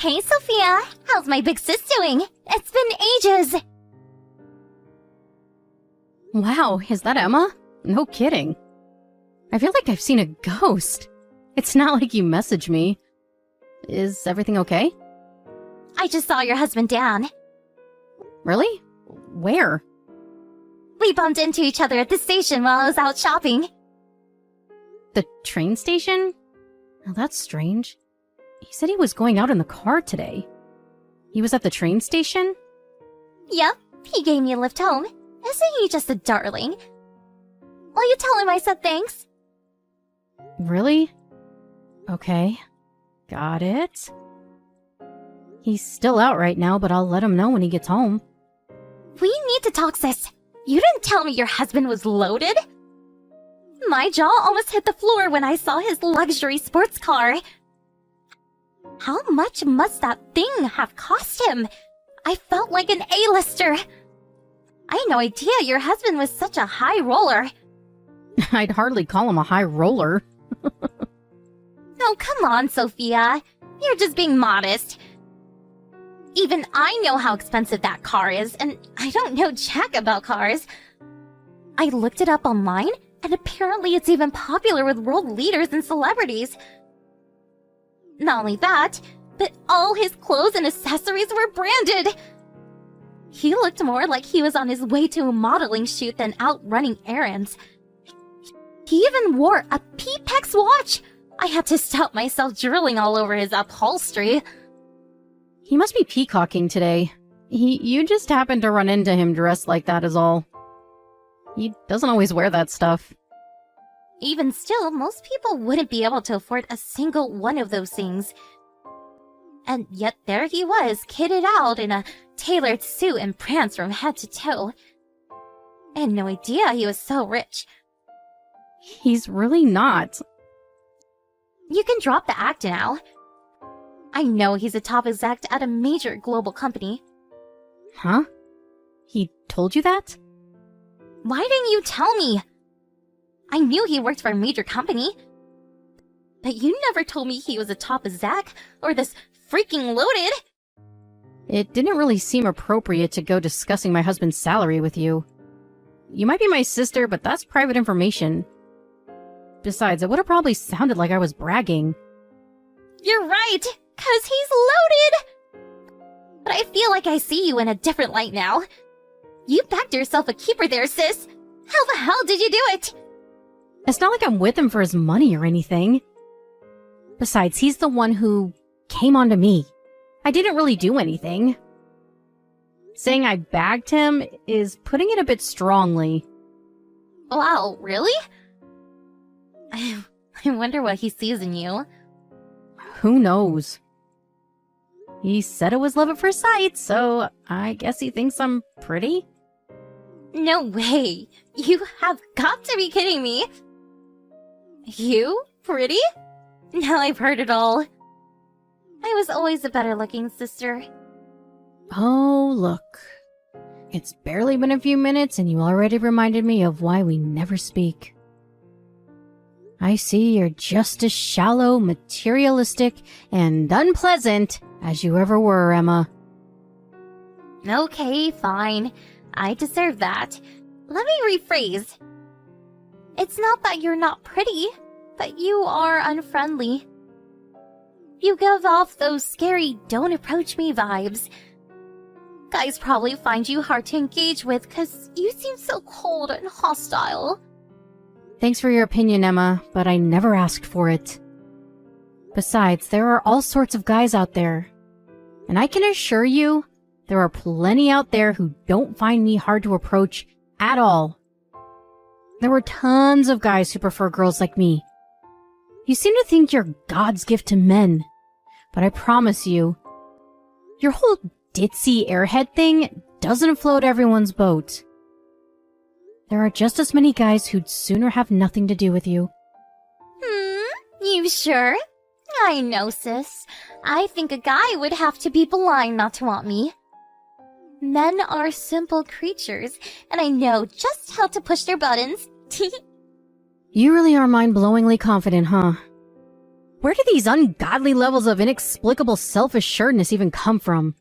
Hey, Sophia! How's my big sis doing? It's been ages! Wow, is that Emma? No kidding. I feel like I've seen a ghost. It's not like you messaged me. Is everything okay? I just saw your husband Dan. Really? Where? We bumped into each other at the station while I was out shopping. The train station? Now that's strange. He said he was going out in the car today. He was at the train station? Yep, he gave me a lift home. Isn't he just a darling? Will you tell him I said thanks? Really? Okay. Got it. He's still out right now, but I'll let him know when he gets home. We need to talk, sis. You didn't tell me your husband was loaded? My jaw almost hit the floor when I saw his luxury sports car. How much must that thing have cost him? I felt like an A-lister. I had no idea your husband was such a high roller. I'd hardly call him a high roller. Oh, come on, Sophia. You're just being modest. Even I know how expensive that car is, and I don't know jack about cars. I looked it up online, and apparently it's even popular with world leaders and celebrities. Not only that, but all his clothes and accessories were branded. He looked more like he was on his way to a modeling shoot than out running errands. He even wore a P-Pex watch. I had to stop myself drooling all over his upholstery. He must be peacocking today. You just happened to run into him dressed like that is all. He doesn't always wear that stuff. Even still, most people wouldn't be able to afford a single one of those things. And yet there he was, kitted out in a tailored suit and pranced from head to toe. I had no idea he was so rich. He's really not. You can drop the act now. I know he's a top exec at a major global company. Huh? He told you that? Why didn't you tell me? I knew he worked for a major company. But you never told me he was a top exec or this freaking loaded. It didn't really seem appropriate to go discussing my husband's salary with you. You might be my sister, but that's private information. Besides, it would have probably sounded like I was bragging. You're right, 'cause he's loaded! But I feel like I see you in a different light now. You backed yourself a keeper there, sis. How the hell did you do it? It's not like I'm with him for his money or anything. Besides, he's the one who came on to me. I didn't really do anything. Saying I bagged him is putting it a bit strongly. Wow, really? I wonder what he sees in you. Who knows? He said it was love at first sight, so I guess he thinks I'm pretty? No way. You have got to be kidding me. You? Pretty? Now I've heard it all. I was always a better looking sister. Oh, look. It's barely been a few minutes and you already reminded me of why we never speak. I see you're just as shallow, materialistic, and unpleasant as you ever were, Emma. Okay, fine. I deserve that. Let me rephrase. It's not that you're not pretty, but you are unfriendly. You give off those scary don't approach me vibes. Guys probably find you hard to engage with because you seem so cold and hostile. Thanks for your opinion, Emma, but I never asked for it. Besides, there are all sorts of guys out there. And I can assure you, there are plenty out there who don't find me hard to approach at all. There were tons of guys who prefer girls like me. You seem to think you're God's gift to men, but I promise you, your whole ditzy airhead thing doesn't float everyone's boat. There are just as many guys who'd sooner have nothing to do with you. You sure? I know, sis. I think a guy would have to be blind not to want me. Men are simple creatures, and I know just how to push their buttons. You really are mind-blowingly confident, huh? Where do these ungodly levels of inexplicable self-assuredness even come from?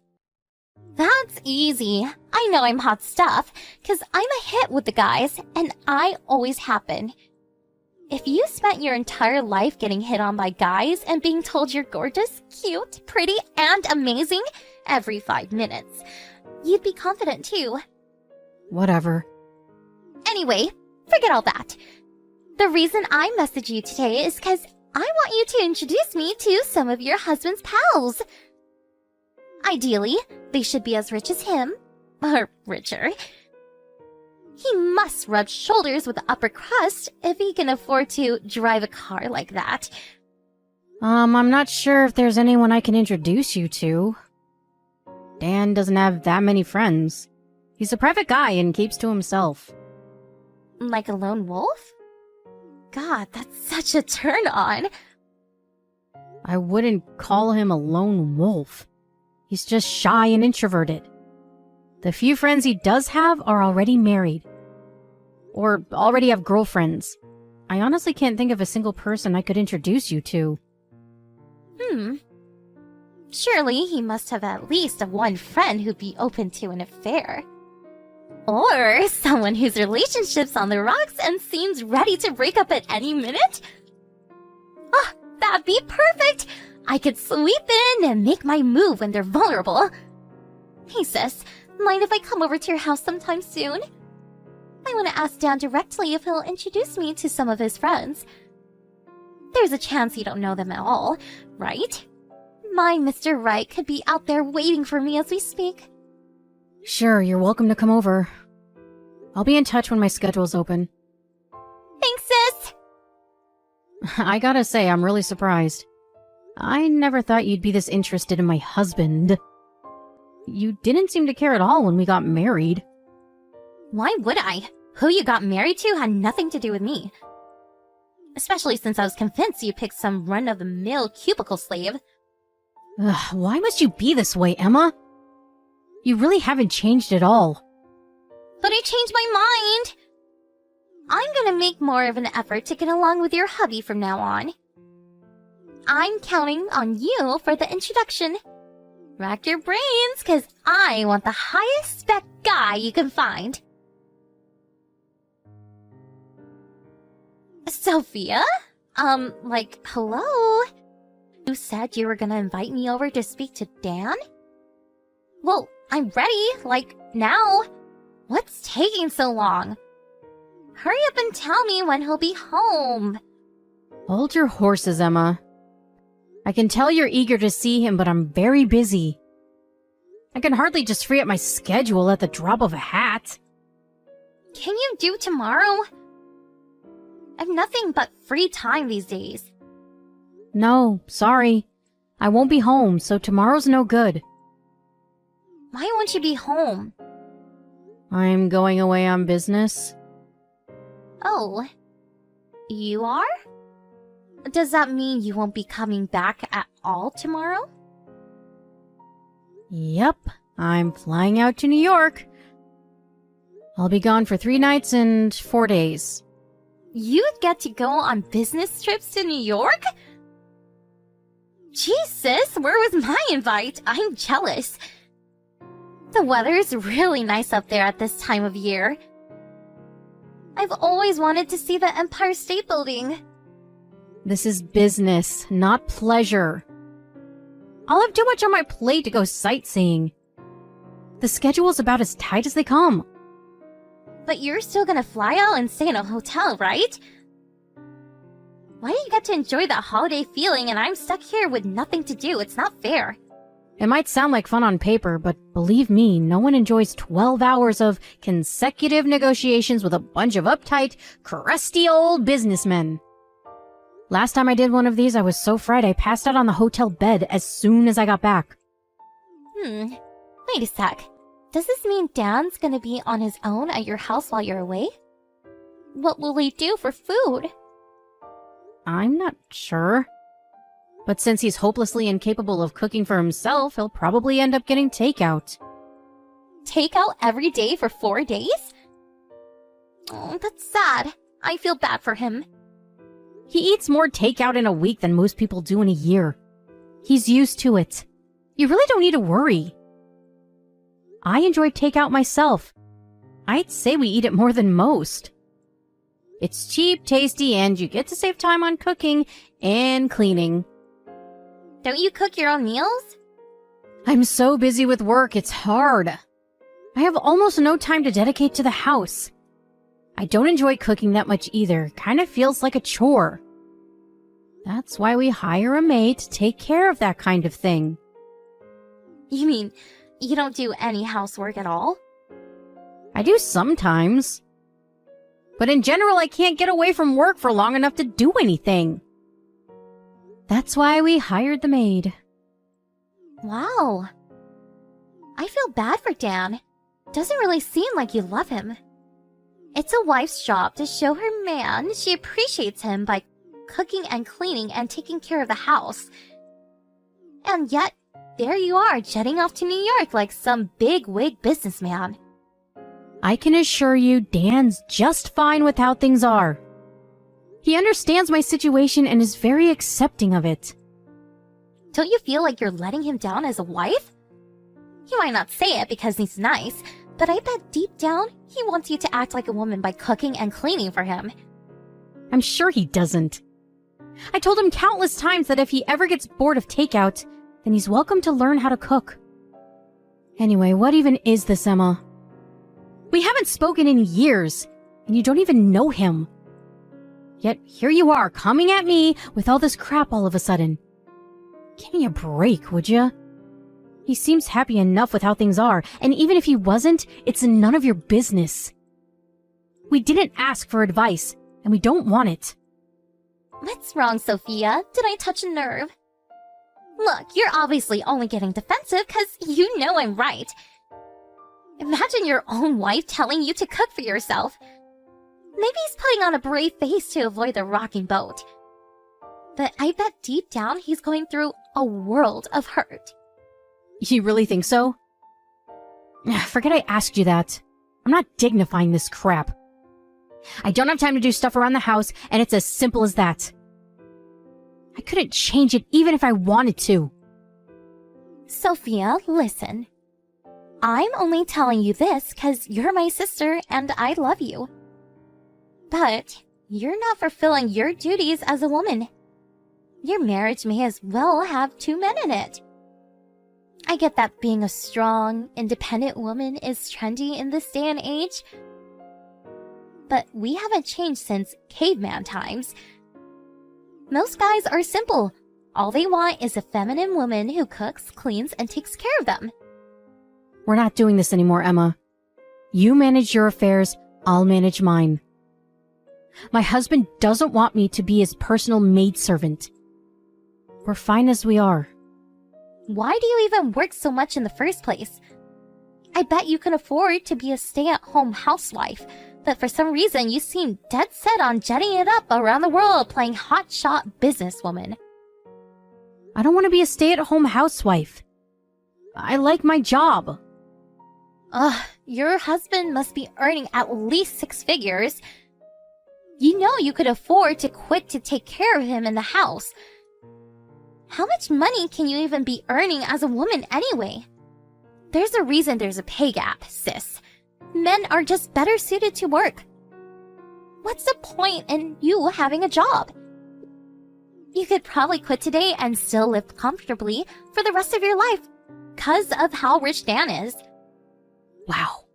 That's easy. I know I'm hot stuff, 'cause I'm a hit with the guys, and I always happen. If you spent your entire life getting hit on by guys and being told you're gorgeous, cute, pretty, and amazing every 5 minutes, you'd be confident too. Whatever. Anyway, forget all that. The reason I messaged you today is 'cause I want you to introduce me to some of your husband's pals. Ideally, they should be as rich as him, or richer. He must rub shoulders with the upper crust if he can afford to drive a car like that. I'm not sure if there's anyone I can introduce you to. Dan doesn't have that many friends. He's a private guy and keeps to himself. Like a lone wolf? God, that's such a turn on. I wouldn't call him a lone wolf. He's just shy and introverted. The few friends he does have are already married. Or already have girlfriends. I honestly can't think of a single person I could introduce you to. Surely he must have at least one friend who'd be open to an affair. Or someone whose relationship's on the rocks and seems ready to break up at any minute? Oh, that'd be perfect! I could sweep in and make my move when they're vulnerable. Hey sis, mind if I come over to your house sometime soon? I want to ask Dan directly if he'll introduce me to some of his friends. There's a chance you don't know them at all, right? My Mr. Right could be out there waiting for me as we speak. Sure, you're welcome to come over. I'll be in touch when my schedule's open. Thanks, sis! I gotta say, I'm really surprised. I never thought you'd be this interested in my husband. You didn't seem to care at all when we got married. Why would I? Who you got married to had nothing to do with me. Especially since I was convinced you picked some run-of-the-mill cubicle slave. Ugh, why must you be this way, Emma? You really haven't changed at all. But I changed my mind! I'm gonna make more of an effort to get along with your hubby from now on. I'm counting on you for the introduction. Rack your brains, 'cause I want the highest spec guy you can find. Sophia? Hello? You said you were gonna invite me over to speak to Dan? Well, I'm ready, now. What's taking so long? Hurry up and tell me when he'll be home. Hold your horses, Emma. I can tell you're eager to see him, but I'm very busy. I can hardly just free up my schedule at the drop of a hat. Can you do tomorrow? I've nothing but free time these days. No, sorry. I won't be home, so tomorrow's no good. Why won't you be home? I'm going away on business. Oh, you are? Does that mean you won't be coming back at all tomorrow? Yep, I'm flying out to New York. I'll be gone for 3 nights and 4 days. You'd get to go on business trips to New York? Jesus, where was my invite? I'm jealous. The weather's really nice up there at this time of year. I've always wanted to see the Empire State Building. This is business, not pleasure. I'll have too much on my plate to go sightseeing. The schedule's about as tight as they come. But you're still gonna fly out and stay in a hotel, right? Why do you get to enjoy that holiday feeling and I'm stuck here with nothing to do? It's not fair. It might sound like fun on paper, but believe me, no one enjoys 12 hours of consecutive negotiations with a bunch of uptight, crusty old businessmen. Last time I did one of these, I was so fried I passed out on the hotel bed as soon as I got back. Wait a sec. Does this mean Dan's gonna be on his own at your house while you're away? What will he do for food? I'm not sure. But since he's hopelessly incapable of cooking for himself, he'll probably end up getting takeout. Takeout every day for 4 days? Oh, that's sad. I feel bad for him. He eats more takeout in a week than most people do in a year. He's used to it. You really don't need to worry. I enjoy takeout myself. I'd say we eat it more than most. It's cheap, tasty, and you get to save time on cooking and cleaning. Don't you cook your own meals? I'm so busy with work, it's hard. I have almost no time to dedicate to the house. I don't enjoy cooking that much either. Kind of feels like a chore. That's why we hire a maid to take care of that kind of thing. You mean you don't do any housework at all? I do sometimes. But in general, I can't get away from work for long enough to do anything. That's why we hired the maid. Wow. I feel bad for Dan. Doesn't really seem like you love him. It's a wife's job to show her man she appreciates him by cooking and cleaning and taking care of the house. And yet, there you are jetting off to New York like some big wig businessman. I can assure you Dan's just fine with how things are. He understands my situation and is very accepting of it. Don't you feel like you're letting him down as a wife? He might not say it because he's nice, but I bet deep down he wants you to act like a woman by cooking and cleaning for him. I'm sure he doesn't. I told him countless times that if he ever gets bored of takeout, then he's welcome to learn how to cook. Anyway, what even is this, Emma? We haven't spoken in years, and you don't even know him. Yet here you are, coming at me with all this crap all of a sudden. Give me a break, would ya? He seems happy enough with how things are, and even if he wasn't, it's none of your business. We didn't ask for advice, and we don't want it. What's wrong, Sophia? Did I touch a nerve? Look, you're obviously only getting defensive because you know I'm right. Imagine your own wife telling you to cook for yourself. Maybe he's putting on a brave face to avoid the rocking boat. But I bet deep down he's going through a world of hurt. You really think so? Forget I asked you that. I'm not dignifying this crap. I don't have time to do stuff around the house, and it's as simple as that. I couldn't change it even if I wanted to. Sophia, listen. I'm only telling you this because you're my sister and I love you. But you're not fulfilling your duties as a woman. Your marriage may as well have 2 men in it. I get that being a strong, independent woman is trendy in this day and age. But we haven't changed since caveman times. Most guys are simple. All they want is a feminine woman who cooks, cleans, and takes care of them. We're not doing this anymore, Emma. You manage your affairs, I'll manage mine. My husband doesn't want me to be his personal maidservant. We're fine as we are. Why do you even work so much in the first place? I bet you can afford to be a stay-at-home housewife, but for some reason you seem dead set on jetting it up around the world playing hotshot businesswoman. I don't want to be a stay-at-home housewife. I like my job. Ugh, your husband must be earning at least 6 figures. You know you could afford to quit to take care of him in the house. How much money can you even be earning as a woman anyway? There's a reason there's a pay gap, sis. Men are just better suited to work. What's the point in you having a job? You could probably quit today and still live comfortably for the rest of your life because of how rich Dan is. Wow.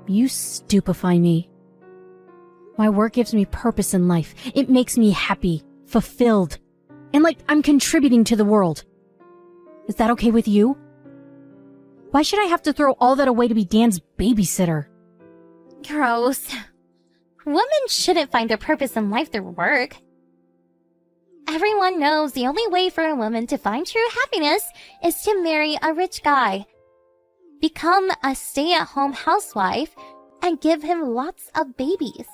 You stupefy me. My work gives me purpose in life. It makes me happy, fulfilled, and like I'm contributing to the world. Is that okay with you? Why should I have to throw all that away to be Dan's babysitter? Gross. Women shouldn't find their purpose in life through work. Everyone knows the only way for a woman to find true happiness is to marry a rich guy, become a stay-at-home housewife, and give him lots of babies.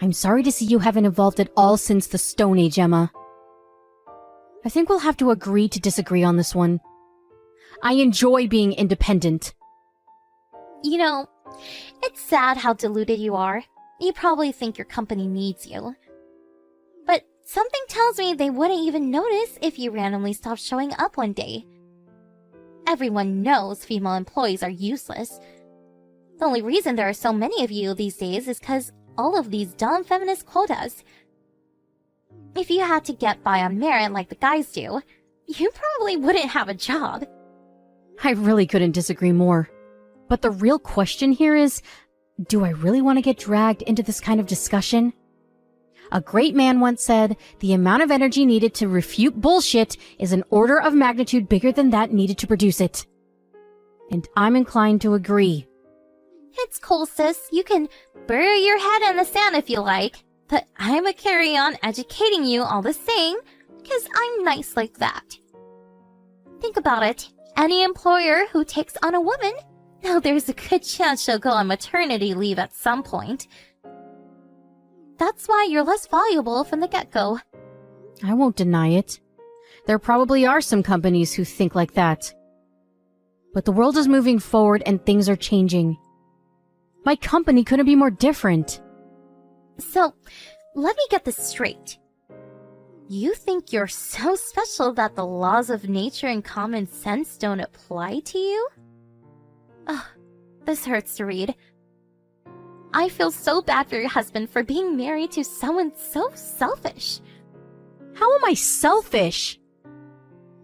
I'm sorry to see you haven't evolved at all since the Stone Age, Emma. I think we'll have to agree to disagree on this one. I enjoy being independent. You know, it's sad how deluded you are. You probably think your company needs you. But Something tells me they wouldn't even notice if you randomly stopped showing up one day. Everyone knows female employees are useless. The only reason there are so many of you these days is because all of these dumb feminist quotas. If you had to get by on merit like the guys do, you probably wouldn't have a job. I really couldn't disagree more. But the real question here is, do I really want to get dragged into this kind of discussion? A great man once said, the amount of energy needed to refute bullshit is an order of magnitude bigger than that needed to produce it. And I'm inclined to agree. It's cool, sis. You can bury your head in the sand if you like, but I'ma carry on educating you all the same, because I'm nice like that. Think about it. Any employer who takes on a woman, now there's a good chance she'll go on maternity leave at some point. That's why you're less valuable from the get-go. I won't deny it. There probably are some companies who think like that. But the world is moving forward and things are changing. My company couldn't be more different. So, let me get this straight. You think you're so special that the laws of nature and common sense don't apply to you? Ugh, this hurts to read. I feel so bad for your husband for being married to someone so selfish. How am I selfish?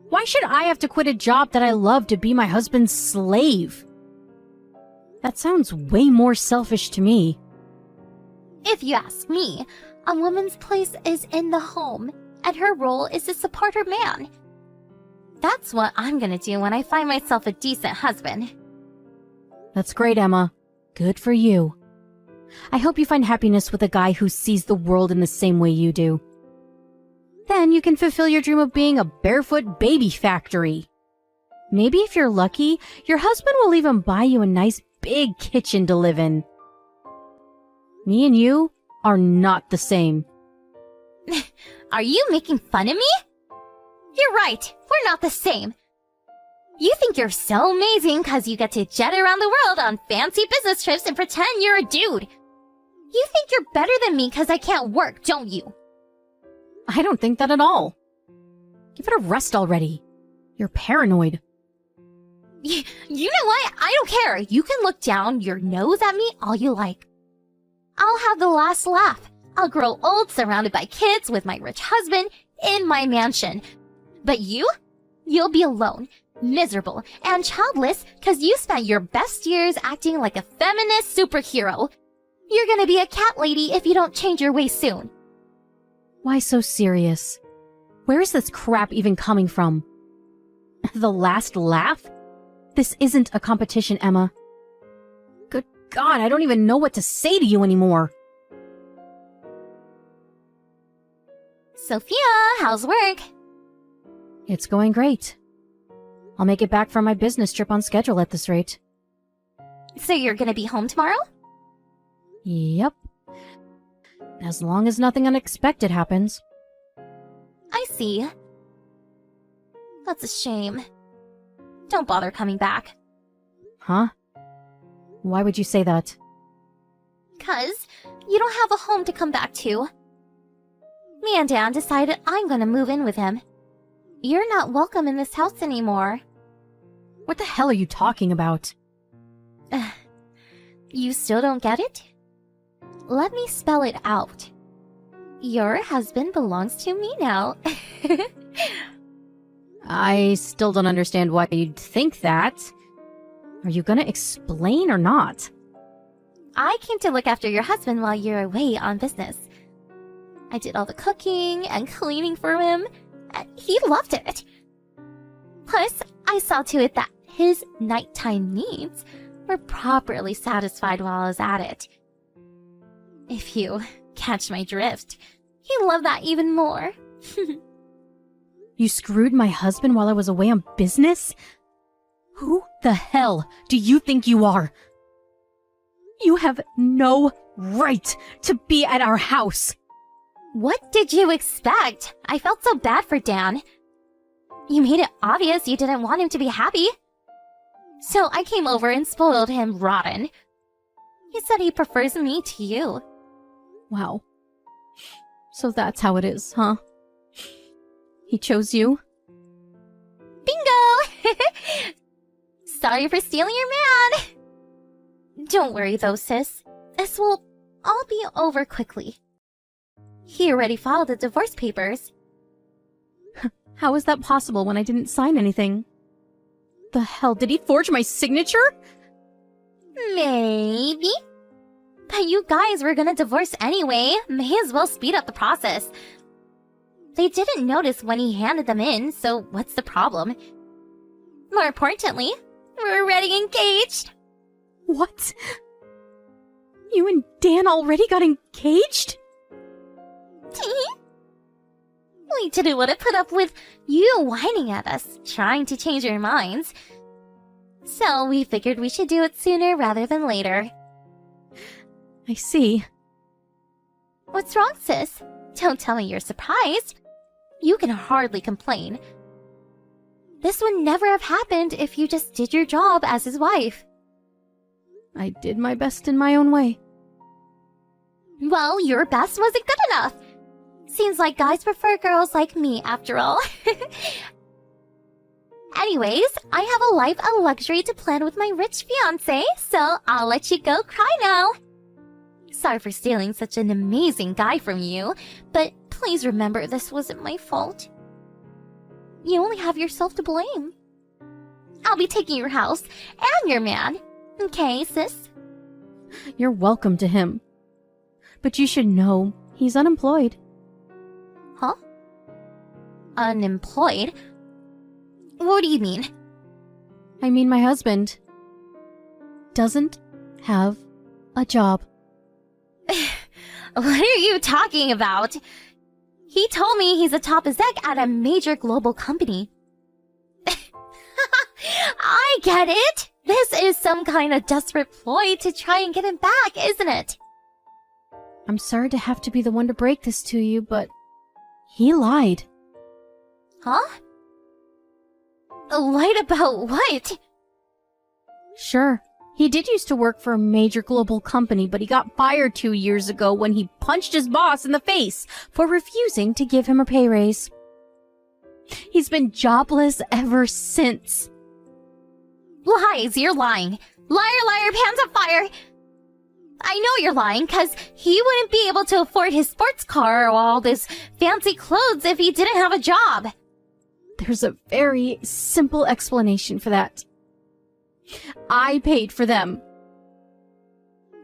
Why should I have to quit a job that I love to be my husband's slave? That sounds way more selfish to me. If you ask me, a woman's place is in the home, and her role is to support her man. That's what I'm gonna do when I find myself a decent husband. That's great, Emma. Good for you. I hope you find happiness with a guy who sees the world in the same way you do. Then you can fulfill your dream of being a barefoot baby factory. Maybe if you're lucky, your husband will even buy you a nice big kitchen to live in. Me and you are not the same. Are you making fun of me? You're right, we're not the same. You think you're so amazing because you get to jet around the world on fancy business trips and pretend you're a dude. You think you're better than me because I can't work, don't you? I don't think that at all. Give it a rest already. You're paranoid. You know what? I don't care. You can look down your nose at me all you like. I'll have the last laugh. I'll grow old surrounded by kids with my rich husband in my mansion. But you'll be alone, miserable, and childless because you spent your best years acting like a feminist superhero. You're gonna be a cat lady if you don't change your ways soon. Why so serious? Where is this crap even coming from? The last laugh? This isn't a competition, Emma. Good God, I don't even know what to say to you anymore. Sophia, how's work? It's going great. I'll make it back from my business trip on schedule at this rate. So you're gonna be home tomorrow? Yep. As long as nothing unexpected happens. I see. That's a shame. Don't bother coming back. Huh? Why would you say that? 'Cause you don't have a home to come back to. Me and Dan decided I'm gonna move in with him. You're not welcome in this house anymore. What the hell are you talking about? You still don't get it? Let me spell it out. Your husband belongs to me now. I still don't understand why you'd think that. Are you gonna explain or not? I came to look after your husband while you're away on business. I did all the cooking and cleaning for him, and he loved it. Plus, I saw to it that his nighttime needs were properly satisfied while I was at it. If you catch my drift, he loved that even more. You screwed my husband while I was away on business? Who the hell do you think you are? You have no right to be at our house. What did you expect? I felt so bad for Dan. You made it obvious you didn't want him to be happy. So I came over and spoiled him rotten. He said he prefers me to you. Wow. So that's how it is, huh? He chose you? Bingo! Sorry for stealing your man. Don't worry though, sis. This will all be over quickly. He already filed the divorce papers. How is that possible when I didn't sign anything? The hell, did he forge my signature? Maybe. But you guys were gonna divorce anyway. May as well speed up the process. They didn't notice when he handed them in, so what's the problem? More importantly, we're already engaged. What? You and Dan already got engaged? We didn't want to put up with you whining at us, trying to change your minds. So we figured we should do it sooner rather than later. I see. What's wrong, sis? Don't tell me you're surprised. You can hardly complain. This would never have happened if you just did your job as his wife. I did my best in my own way. Well, your best wasn't good enough. Seems like guys prefer girls like me, after all. Anyways, I have a life of luxury to plan with my rich fiancé, so I'll let you go cry now. Sorry for stealing such an amazing guy from you, but please remember this wasn't my fault. You only have yourself to blame. I'll be taking your house and your man. Okay, sis? You're welcome to him. But you should know, he's unemployed. Huh? Unemployed? What do you mean? I mean my husband doesn't have a job. What are you talking about? He told me he's a top exec at a major global company. I get it! This is some kind of desperate ploy to try and get him back, isn't it? I'm sorry to have to be the one to break this to you, but he lied. Huh? Lied about what? Sure, he did used to work for a major global company, but he got fired 2 years ago when he punched his boss in the face for refusing to give him a pay raise. He's been jobless ever since. Lies, you're lying. Liar, liar, pants on fire. I know you're lying, cause he wouldn't be able to afford his sports car or all those fancy clothes if he didn't have a job. There's a very simple explanation for that. I paid for them.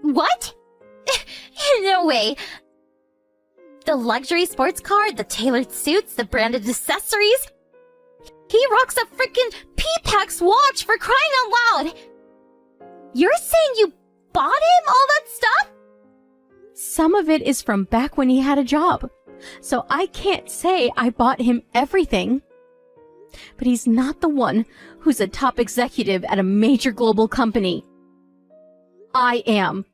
What? No way. The luxury sports car, the tailored suits, the branded accessories. He rocks a freaking P-Pax watch, for crying out loud. You're saying you bought him all that stuff? Some of it is from back when he had a job, so I can't say I bought him everything. But he's not the one who's a top executive at a major global company. I am.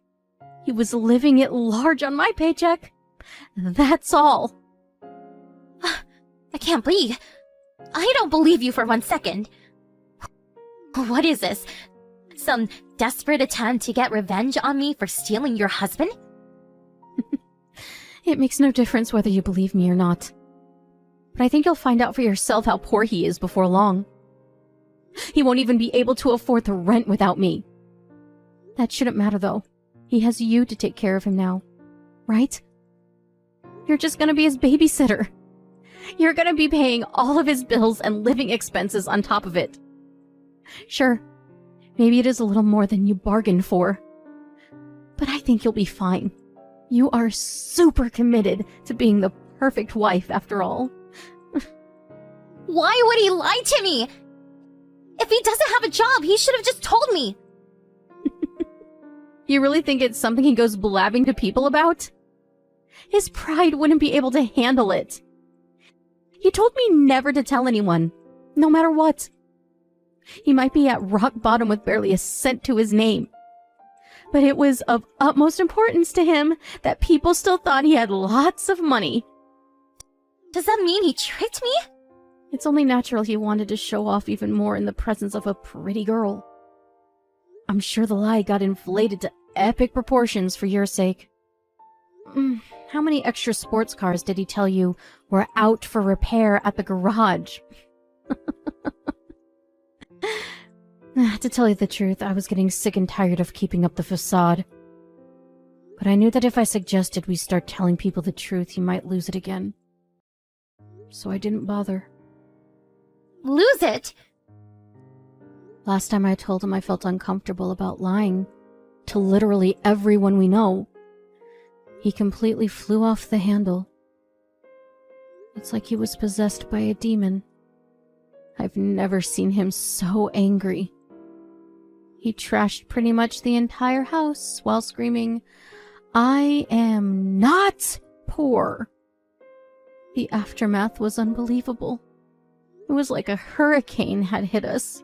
He was living it large on my paycheck. That's all. I can't believe. I don't believe you for 1 second. What is this? Some desperate attempt to get revenge on me for stealing your husband? It makes no difference whether you believe me or not. But I think you'll find out for yourself how poor he is before long. He won't even be able to afford the rent without me. That shouldn't matter though. He has you to take care of him now, right? You're just gonna be his babysitter. You're gonna be paying all of his bills and living expenses on top of it. Sure, maybe it is a little more than you bargained for. But I think you'll be fine. You are super committed to being the perfect wife after all. Why would he lie to me? If he doesn't have a job, he should have just told me. You really think it's something he goes blabbing to people about? His pride wouldn't be able to handle it. He told me never to tell anyone, no matter what. He might be at rock bottom with barely a cent to his name. But it was of utmost importance to him that people still thought he had lots of money. Does that mean he tricked me? It's only natural he wanted to show off even more in the presence of a pretty girl. I'm sure the lie got inflated to epic proportions for your sake. How many extra sports cars did he tell you were out for repair at the garage? To tell you the truth, I was getting sick and tired of keeping up the facade. But I knew that if I suggested we start telling people the truth, he might lose it again. So I didn't bother. Lose it? Last time I told him I felt uncomfortable about lying to literally everyone we know, he completely flew off the handle. It's like he was possessed by a demon. I've never seen him so angry. He trashed pretty much the entire house while screaming, "I am not poor." The aftermath was unbelievable. It was like a hurricane had hit us.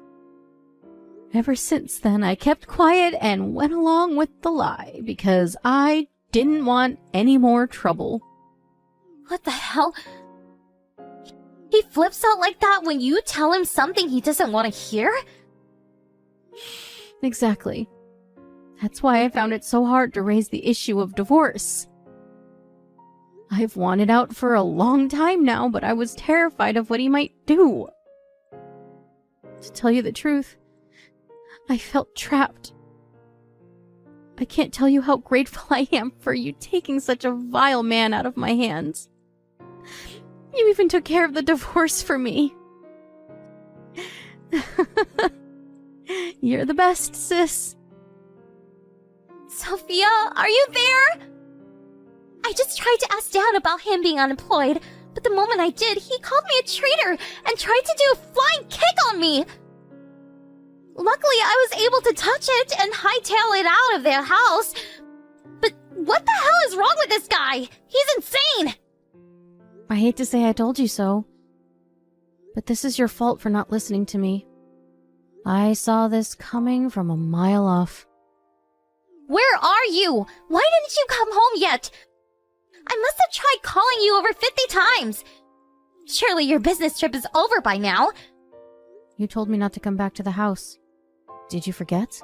Ever since then, I kept quiet and went along with the lie because I didn't want any more trouble. What the hell? He flips out like that when you tell him something he doesn't want to hear? Exactly. That's why I found it so hard to raise the issue of divorce. I've wanted out for a long time now, but I was terrified of what he might do. To tell you the truth, I felt trapped. I can't tell you how grateful I am for you taking such a vile man out of my hands. You even took care of the divorce for me. You're the best, sis. Sophia, are you there? I just tried to ask Dad about him being unemployed, but the moment I did, he called me a traitor and tried to do a flying kick on me. Luckily, I was able to touch it and hightail it out of their house. But what the hell is wrong with this guy? He's insane! I hate to say I told you so, but this is your fault for not listening to me. I saw this coming from a mile off. Where are you? Why didn't you come home yet? I must have tried calling you over 50 times. Surely your business trip is over by now. You told me not to come back to the house. Did you forget?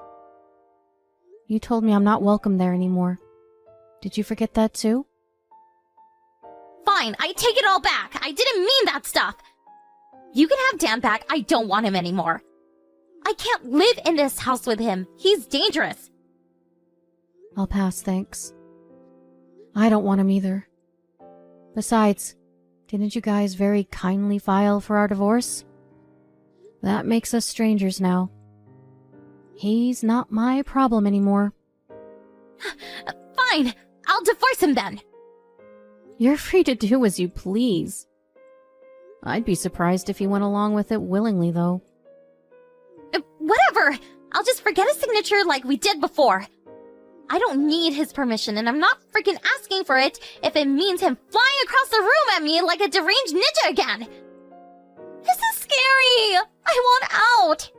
You told me I'm not welcome there anymore. Did you forget that too? Fine, I take it all back. I didn't mean that stuff. You can have Dan back. I don't want him anymore. I can't live in this house with him. He's dangerous. I'll pass, thanks. I don't want him either. Besides, didn't you guys very kindly file for our divorce? That makes us strangers now. He's not my problem anymore. Fine, I'll divorce him then. You're free to do as you please. I'd be surprised if he went along with it willingly, though. Whatever! I'll just forget his signature like we did before. I don't need his permission, and I'm not freaking asking for it if it means him flying across the room at me like a deranged ninja again. This is scary! I want out!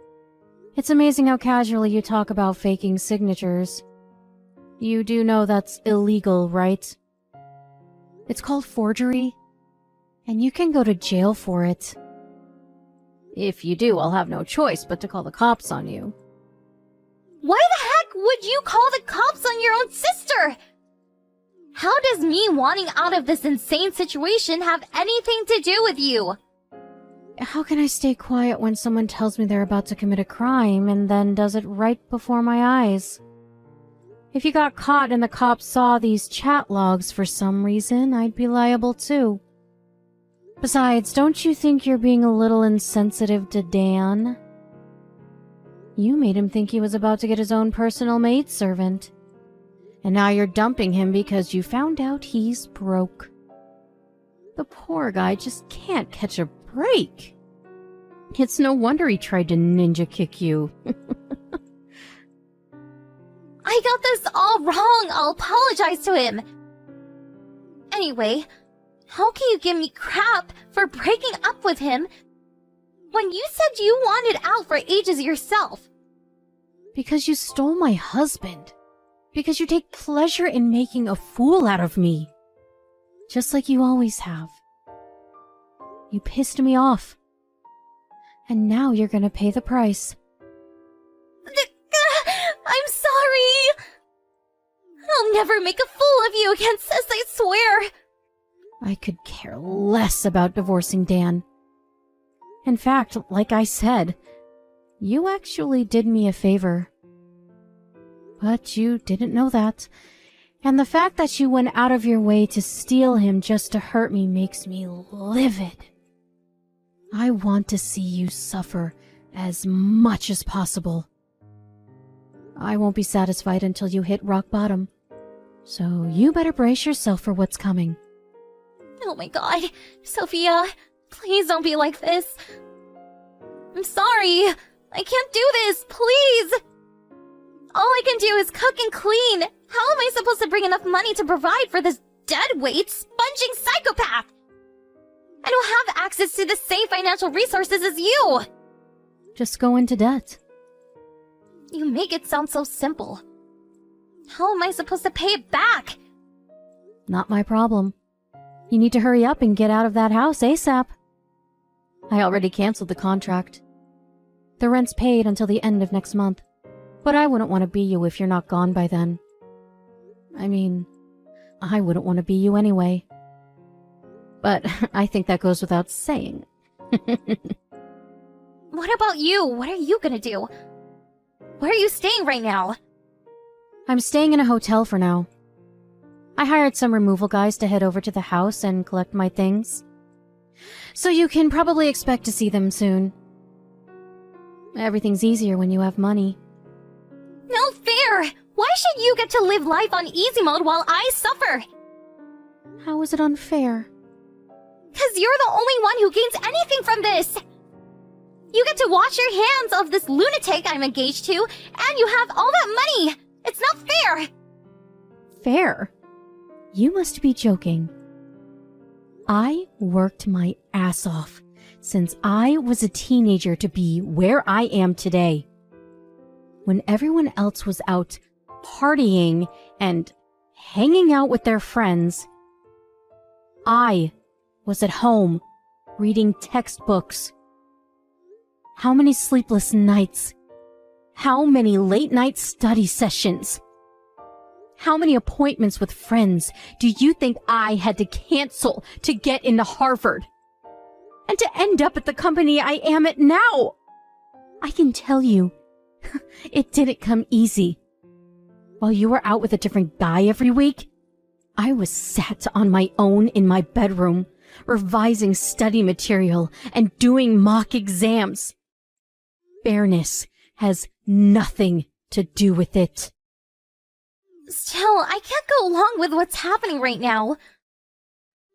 It's amazing how casually you talk about faking signatures. You do know that's illegal, right? It's called forgery, and you can go to jail for it. If you do, I'll have no choice but to call the cops on you. Why the heck would you call the cops on your own sister? How does me wanting out of this insane situation have anything to do with you? How can I stay quiet when someone tells me they're about to commit a crime and then does it right before my eyes? If you got caught and the cops saw these chat logs for some reason, I'd be liable too. Besides, don't you think you're being a little insensitive to Dan? You made him think he was about to get his own personal maidservant. And now you're dumping him because you found out he's broke. The poor guy just can't catch a break. It's no wonder he tried to ninja kick you. I got this all wrong. I'll apologize to him. Anyway, how can you give me crap for breaking up with him when you said you wanted out for ages yourself? Because you stole my husband. Because you take pleasure in making a fool out of me. Just like you always have. You pissed me off. And now you're gonna pay the price. I'm sorry. I'll I'll never make a fool of you again, sis, I swear! I could care less about divorcing Dan. In fact, like I said, you actually did me a favor. But you didn't know that. And the fact that you went out of your way to steal him just to hurt me makes me livid. I want to see you suffer as much as possible. I won't be satisfied until you hit rock bottom. So you better brace yourself for what's coming. Oh my god, Sophia, please don't be like this. I'm sorry. I can't do this, please. All I can do is cook and clean. How am I supposed to bring enough money to provide for this deadweight, sponging psychopath? I don't have access to the same financial resources as you. Just go into debt. You make it sound so simple. How am I supposed to pay it back? Not my problem. You need to hurry up and get out of that house ASAP. I already canceled the contract. The rent's paid until the end of next month, but I wouldn't want to be you if you're not gone by then. I mean, I wouldn't want to be you anyway. But I think that goes without saying. What about you? What are you gonna do? Where are you staying right now? I'm staying in a hotel for now. I hired some removal guys to head over to the house and collect my things. So you can probably expect to see them soon. Everything's easier when you have money. No fair! Why should you get to live life on easy mode while I suffer? How is it unfair? 'Cause you're the only one who gains anything from this! You get to wash your hands of this lunatic I'm engaged to, and you have all that money! It's not fair! Fair? You must be joking. I worked my ass off since I was a teenager to be where I am today. When everyone else was out partying and hanging out with their friends, I was at home reading textbooks. How many sleepless nights? How many late night study sessions? How many appointments with friends do you think I had to cancel to get into Harvard? And to end up at the company I am at now? I can tell you, it didn't come easy. While you were out with a different guy every week, I was sat on my own in my bedroom, revising study material and doing mock exams. Fairness has nothing to do with it. Still, I can't go along with what's happening right now.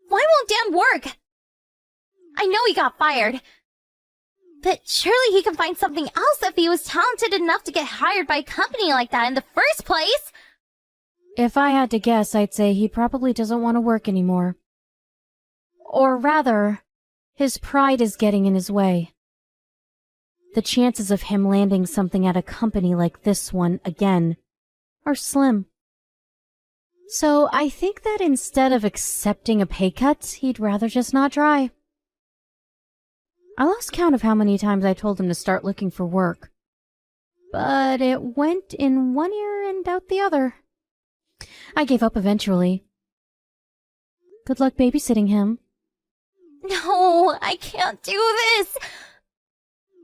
Why won't Dan work? I know he got fired. But surely he can find something else if he was talented enough to get hired by a company like that in the first place. If I had to guess, I'd say he probably doesn't want to work anymore. Or rather, his pride is getting in his way. The chances of him landing something at a company like this one again are slim. So I think that instead of accepting a pay cut, he'd rather just not try. I lost count of how many times I told him to start looking for work. But it went in one ear and out the other. I gave up eventually. Good luck babysitting him. No, I can't do this.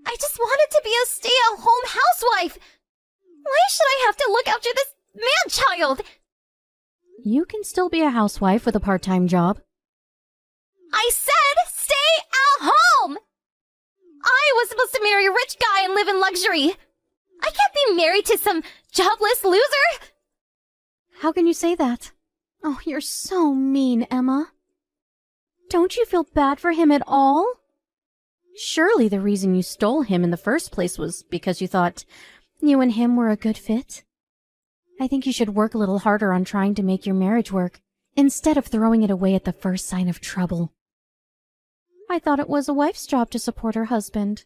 I just wanted to be a stay-at-home housewife. Why should I have to look after this man-child? You can still be a housewife with a part-time job. I said stay at home! I was supposed to marry a rich guy and live in luxury. I can't be married to some jobless loser. How can you say that? Oh, you're so mean, Emma. Don't you feel bad for him at all? Surely the reason you stole him in the first place was because you thought you and him were a good fit. I think you should work a little harder on trying to make your marriage work, instead of throwing it away at the first sign of trouble. I thought it was a wife's job to support her husband.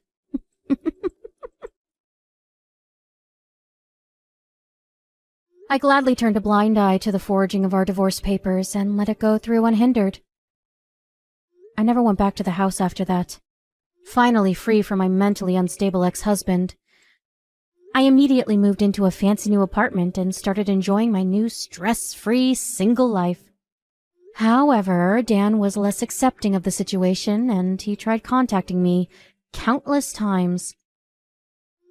I gladly turned a blind eye to the forging of our divorce papers and let it go through unhindered. I never went back to the house after that. Finally free from my mentally unstable ex-husband, I immediately moved into a fancy new apartment and started enjoying my new stress-free single life. However, Dan was less accepting of the situation, and he tried contacting me countless times.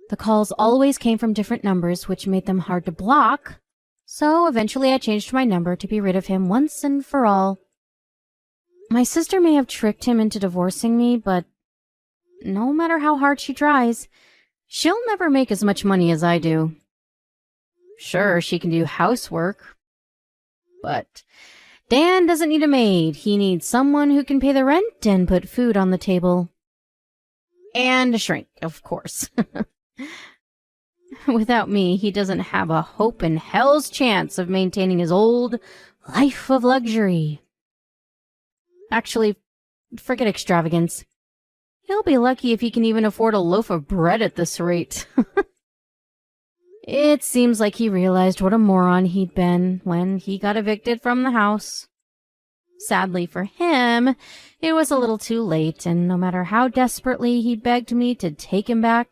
The calls always came from different numbers, which made them hard to block, so eventually I changed my number to be rid of him once and for all. My sister may have tricked him into divorcing me, but no matter how hard she tries, she'll never make as much money as I do. Sure, she can do housework, but Dan doesn't need a maid. He needs someone who can pay the rent and put food on the table. And a shrink, of course. Without me, he doesn't have a hope in hell's chance of maintaining his old life of luxury. Actually, forget extravagance. He'll be lucky if he can even afford a loaf of bread at this rate. It seems like he realized what a moron he'd been when he got evicted from the house. Sadly for him, it was a little too late, and no matter how desperately he begged me to take him back,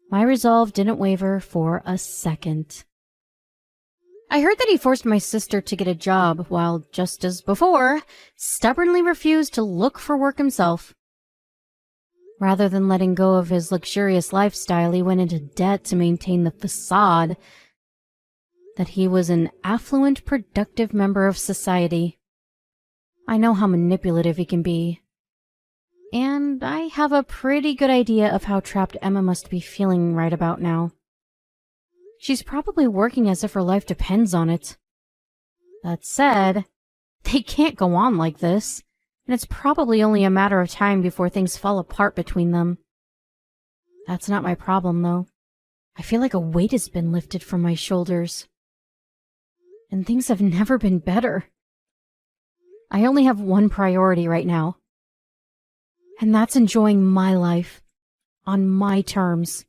my resolve didn't waver for a second. I heard that he forced my sister to get a job while, just as before, stubbornly refused to look for work himself. Rather than letting go of his luxurious lifestyle, he went into debt to maintain the facade that he was an affluent, productive member of society. I know how manipulative he can be, and I have a pretty good idea of how trapped Emma must be feeling right about now. She's probably working as if her life depends on it. That said, they can't go on like this, and it's probably only a matter of time before things fall apart between them. That's not my problem, though. I feel like a weight has been lifted from my shoulders. And things have never been better. I only have one priority right now. And that's enjoying my life. On my terms.